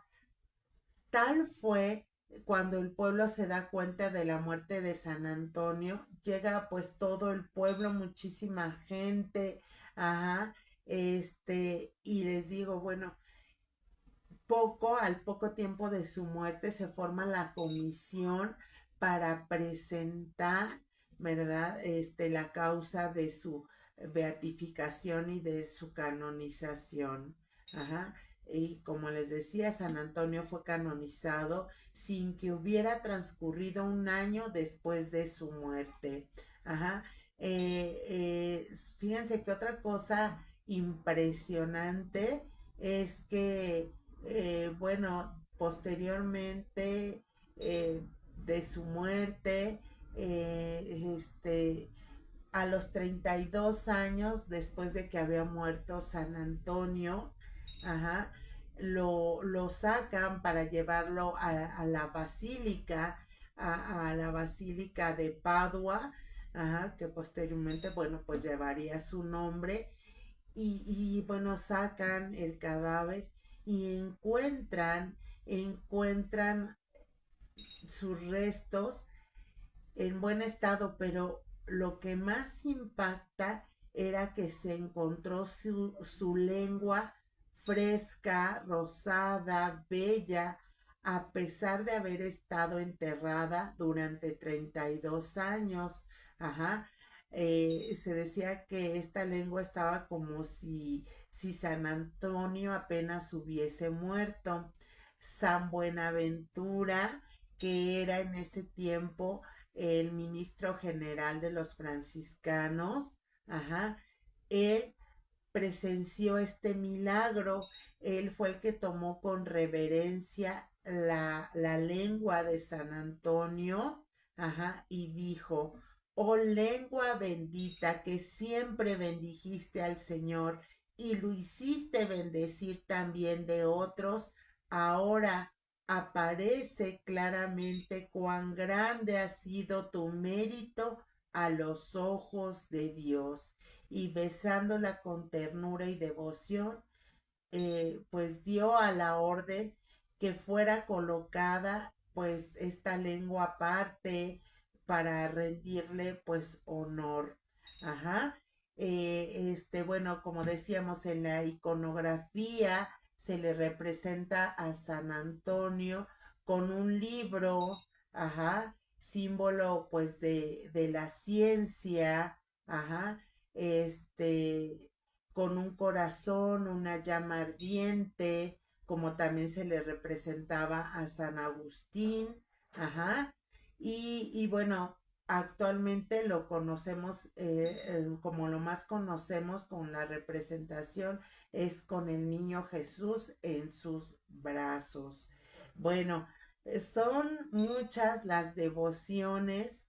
tal fue cuando el pueblo se da cuenta de la muerte de San Antonio, llega pues todo el pueblo, muchísima gente, ajá, y les digo, bueno, al poco tiempo de su muerte se forma la comisión para presentar, ¿verdad? La causa de su beatificación y de su canonización. Ajá. Y como les decía, San Antonio fue canonizado sin que hubiera transcurrido un año después de su muerte. Ajá. Fíjense que otra cosa impresionante es que bueno, posteriormente de su muerte, a los 32 años después de que había muerto San Antonio, ajá, lo sacan para llevarlo a la basílica, a la basílica de Padua, ajá, que posteriormente, bueno, pues llevaría su nombre bueno, sacan el cadáver y encuentran sus restos en buen estado, pero lo que más impacta era que se encontró su lengua fresca, rosada, bella, a pesar de haber estado enterrada durante 32 años. Ajá. Se decía que esta lengua estaba como si San Antonio apenas hubiese muerto. San Buenaventura, que era en ese tiempo el ministro general de los franciscanos, ajá, él presenció este milagro. Él fue el que tomó con reverencia la lengua de San Antonio, ajá, y dijo, oh lengua bendita que siempre bendijiste al Señor y lo hiciste bendecir también de otros, ahora aparece claramente cuán grande ha sido tu mérito a los ojos de Dios. Y besándola con ternura y devoción, pues dio a la orden que fuera colocada pues esta lengua aparte para rendirle pues honor. Ajá. Bueno, como decíamos en la iconografía, se le representa a San Antonio con un libro, ajá, símbolo pues de la ciencia, ajá, con un corazón, una llama ardiente, como también se le representaba a San Agustín, ajá, y bueno, actualmente lo conocemos, como lo más conocemos con la representación es con el niño Jesús en sus brazos. Bueno, son muchas las devociones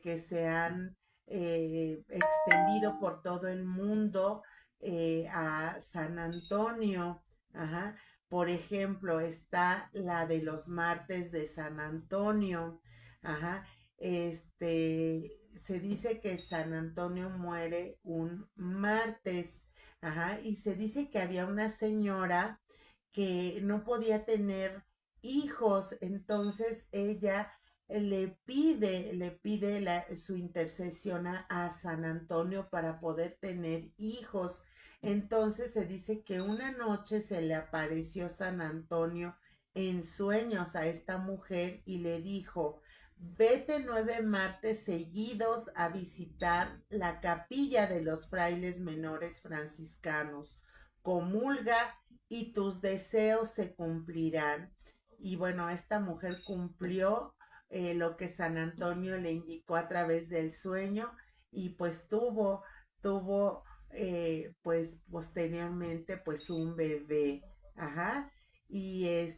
que se han extendido por todo el mundo a San Antonio. Ajá. Por ejemplo, está la de los martes de San Antonio. Ajá. Se dice que San Antonio muere un martes. Ajá. Y se dice que había una señora que no podía tener hijos, entonces ella le pide su intercesión a San Antonio para poder tener hijos. Entonces se dice que una noche se le apareció San Antonio en sueños a esta mujer y le dijo: vete 9 martes seguidos a visitar la capilla de los frailes menores franciscanos, comulga y tus deseos se cumplirán. Y bueno, esta mujer cumplió lo que San Antonio le indicó a través del sueño y pues tuvo pues posteriormente pues un bebé. Ajá. Y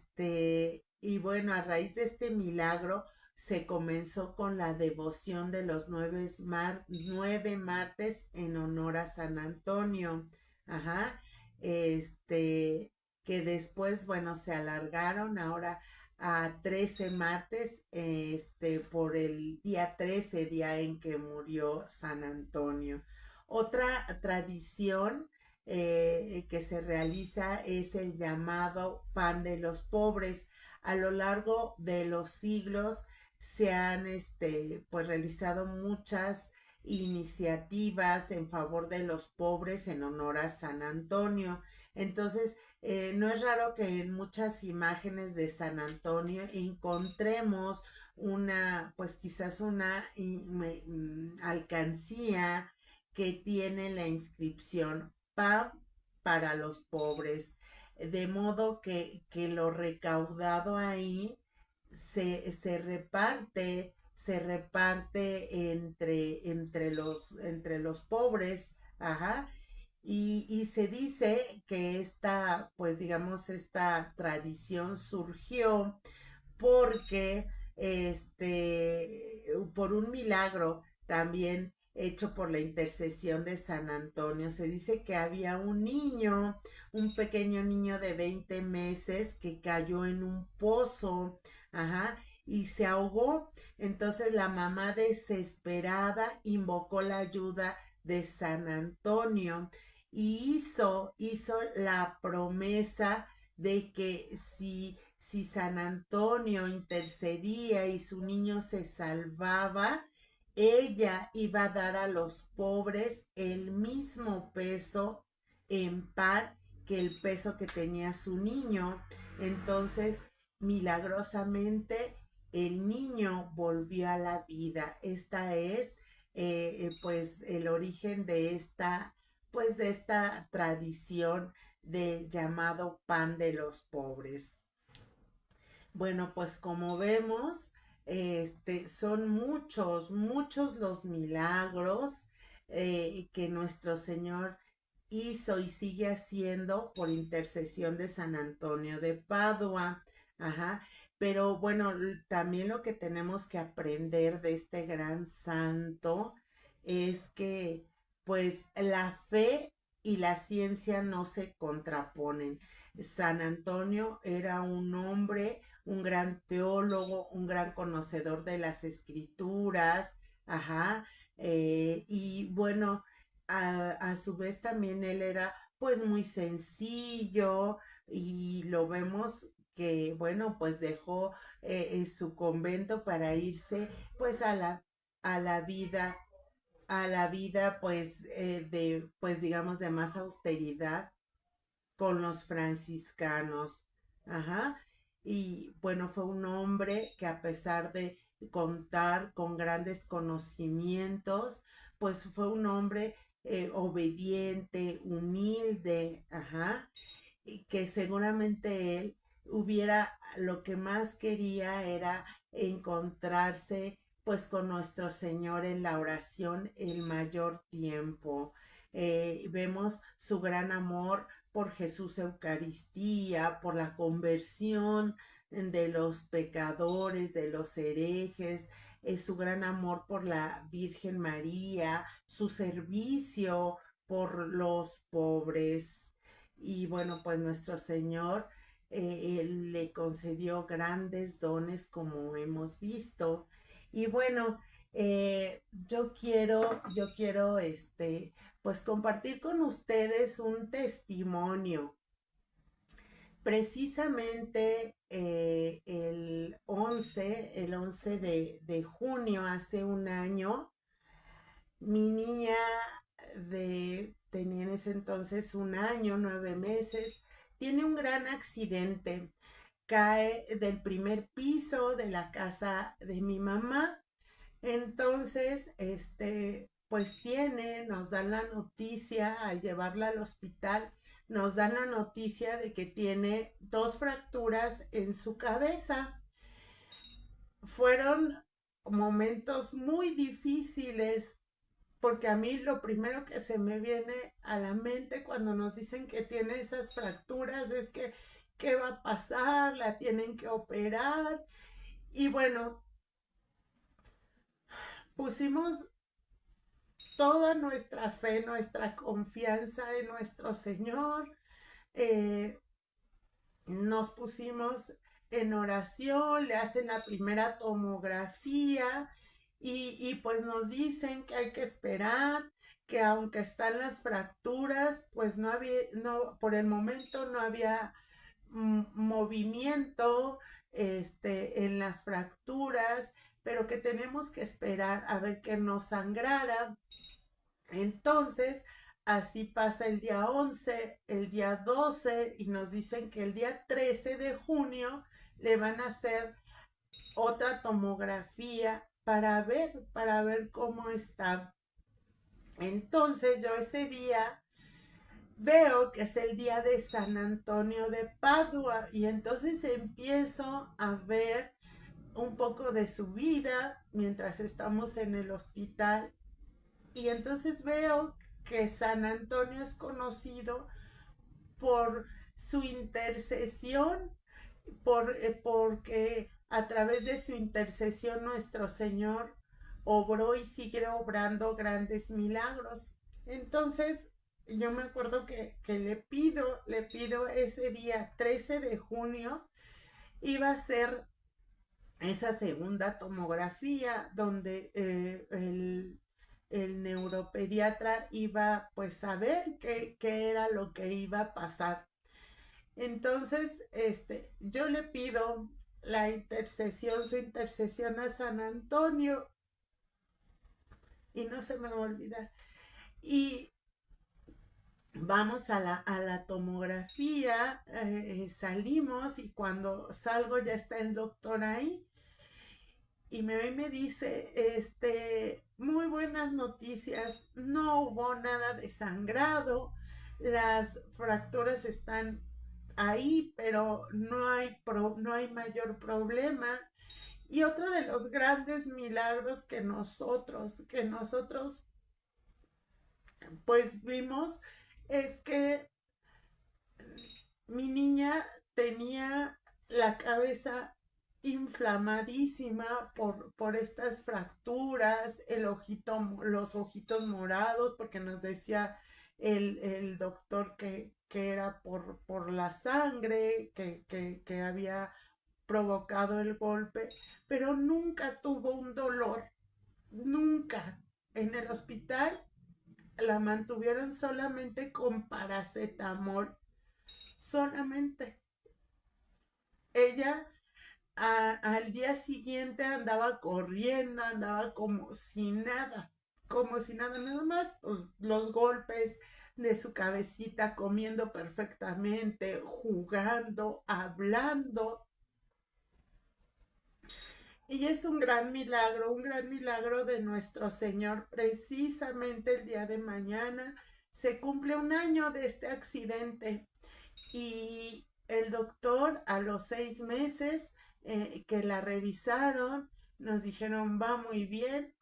bueno, a raíz de este milagro se comenzó con la devoción de los 9 martes en honor a San Antonio. Ajá. Que después, bueno, se alargaron ahora a 13 martes, por el día 13, día en que murió San Antonio. Otra tradición que se realiza es el llamado pan de los pobres. A lo largo de los siglos se han pues realizado muchas iniciativas en favor de los pobres en honor a San Antonio. Entonces, no es raro que en muchas imágenes de San Antonio encontremos pues quizás una alcancía que tiene la inscripción pan para los pobres, de modo que lo recaudado ahí se reparte entre los pobres, ajá, y se dice que pues digamos, esta tradición surgió porque por un milagro también hecho por la intercesión de San Antonio. Se dice que había un pequeño niño de 20 meses que cayó en un pozo, ajá, y se ahogó. Entonces la mamá desesperada invocó la ayuda de San Antonio y hizo la promesa de que si San Antonio intercedía y su niño se salvaba, ella iba a dar a los pobres el mismo peso en pan que el peso que tenía su niño. Entonces, milagrosamente, el niño volvió a la vida. Esta es, pues, el origen de esta tradición del llamado pan de los pobres. Bueno, pues como vemos, son muchos, muchos los milagros que nuestro Señor hizo y sigue haciendo por intercesión de San Antonio de Padua. Ajá. Pero bueno, también lo que tenemos que aprender de este gran santo es que pues la fe y la ciencia no se contraponen. San Antonio era un hombre, un gran teólogo, un gran conocedor de las escrituras, ajá, y bueno, a su vez también él era pues muy sencillo y lo vemos que, bueno, pues dejó su convento para irse pues a la vida pues pues digamos de más austeridad con los franciscanos. Ajá. Y bueno, fue un hombre que a pesar contar con grandes conocimientos, pues fue un hombre obediente, humilde, ajá, y que seguramente él hubiera, lo que más quería era encontrarse pues con nuestro Señor en la oración el mayor tiempo. Vemos su gran amor por Jesús Eucaristía, por la conversión de los pecadores, de los herejes, su gran amor por la Virgen María, su servicio por los pobres. Y bueno, pues nuestro Señor le concedió grandes dones como hemos visto. Y bueno, yo quiero, pues compartir con ustedes un testimonio. Precisamente el once de junio, hace un año, mi niña tenía en ese entonces un año, 9 meses, tiene un gran accidente, cae del primer piso de la casa de mi mamá. Entonces, pues nos dan la noticia al llevarla al hospital, nos dan la noticia de que tiene 2 fracturas en su cabeza. Fueron momentos muy difíciles porque a mí lo primero que se me viene a la mente cuando nos dicen que tiene esas fracturas es que, ¿qué va a pasar? La tienen que operar. Y bueno, pusimos toda nuestra fe, nuestra confianza en nuestro Señor. Eh, Nos pusimos en oración, le hacen la primera tomografía y pues nos dicen que hay que esperar, que aunque están las fracturas, pues por el momento no había movimiento en las fracturas, pero que tenemos que esperar a ver que no sangrara. Entonces, así pasa el día 11, el día 12 y nos dicen que el día 13 de junio le van a hacer otra tomografía para ver cómo está. Entonces yo ese día veo que es el día de San Antonio de Padua y entonces empiezo a ver un poco de su vida mientras estamos en el hospital. Y entonces veo que San Antonio es conocido por su intercesión, porque a través de su intercesión nuestro Señor obró y sigue obrando grandes milagros. Entonces yo me acuerdo que le pido ese día 13 de junio, iba a ser esa segunda tomografía donde el neuropediatra iba pues a ver qué era lo que iba a pasar. Entonces, yo le pido su intercesión a San Antonio y no se me va a olvidar. Y vamos a la tomografía, salimos y cuando salgo ya está el doctor ahí y me dice, muy buenas noticias, no hubo nada de sangrado, las fracturas están ahí, pero no hay mayor problema. Y otro de los grandes milagros que nosotros pues vimos es que mi niña tenía la cabeza inflamadísima por estas fracturas, los ojitos morados, porque nos decía el doctor que era por la sangre que había provocado el golpe, pero nunca tuvo un dolor, nunca. En el hospital la mantuvieron solamente con paracetamol, solamente. Ella al día siguiente andaba corriendo, andaba como si nada, nada más pues, los golpes de su cabecita, comiendo perfectamente, jugando, hablando. Y es un gran milagro de nuestro Señor. Precisamente el día de mañana se cumple un año de este accidente y el doctor a los 6 meses que la revisaron nos dijeron va muy bien,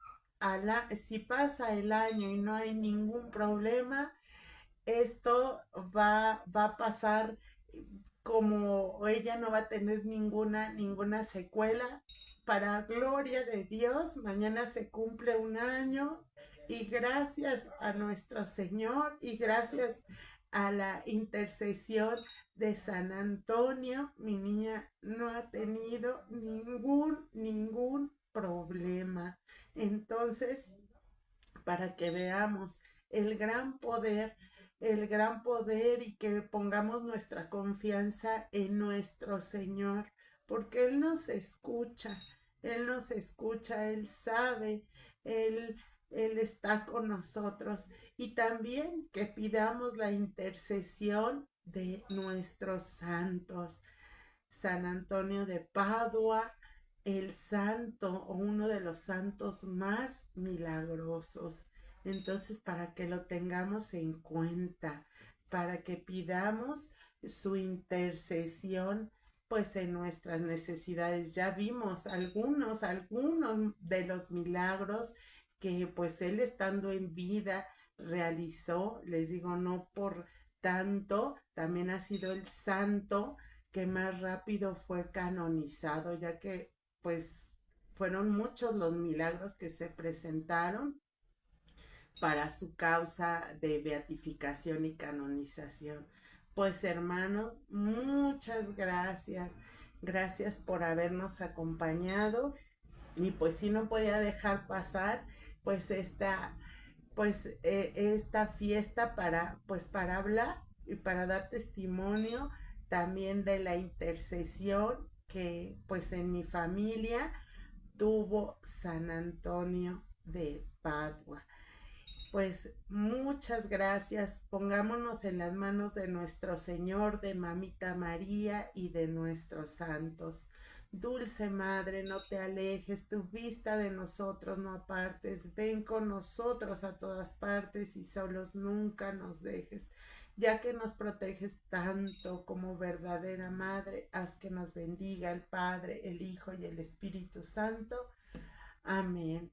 si pasa el año y no hay ningún problema, esto va a pasar como ella no va a tener ninguna secuela. Para gloria de Dios, mañana se cumple un año y gracias a nuestro Señor y gracias a la intercesión de San Antonio, mi niña no ha tenido ningún problema. Entonces, para que veamos el gran poder, el gran poder y que pongamos nuestra confianza en nuestro Señor, porque Él nos escucha, Él sabe, Él, Él está con nosotros. Y también que pidamos la intercesión de nuestros santos. San Antonio de Padua, el santo o uno de los santos más milagrosos. Entonces, para que lo tengamos en cuenta, para que pidamos su intercesión, pues en nuestras necesidades. Ya vimos algunos de los milagros que pues él estando en vida realizó, les digo, no por tanto, también ha sido el santo que más rápido fue canonizado, ya que pues fueron muchos los milagros que se presentaron para su causa de beatificación y canonización. Pues hermanos, muchas gracias. Gracias por habernos acompañado y pues si no podía dejar pasar pues esta fiesta para hablar y para dar testimonio también de la intercesión que pues en mi familia tuvo San Antonio de Padua. Pues muchas gracias. Pongámonos en las manos de nuestro Señor, de Mamita María y de nuestros santos. Dulce Madre, no te alejes, tu vista de nosotros no apartes. Ven con nosotros a todas partes y solos nunca nos dejes. Ya que nos proteges tanto como verdadera Madre, haz que nos bendiga el Padre, el Hijo y el Espíritu Santo. Amén.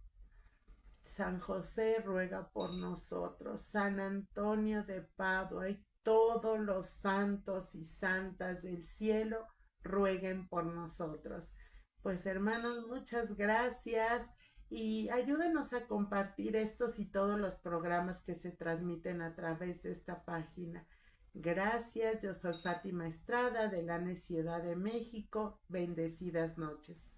San José ruega por nosotros, San Antonio de Padua y todos los santos y santas del cielo rueguen por nosotros. Pues hermanos, muchas gracias y ayúdenos a compartir estos y todos los programas que se transmiten a través de esta página. Gracias, yo soy Fátima Estrada de la Ciudad de México. Bendecidas noches.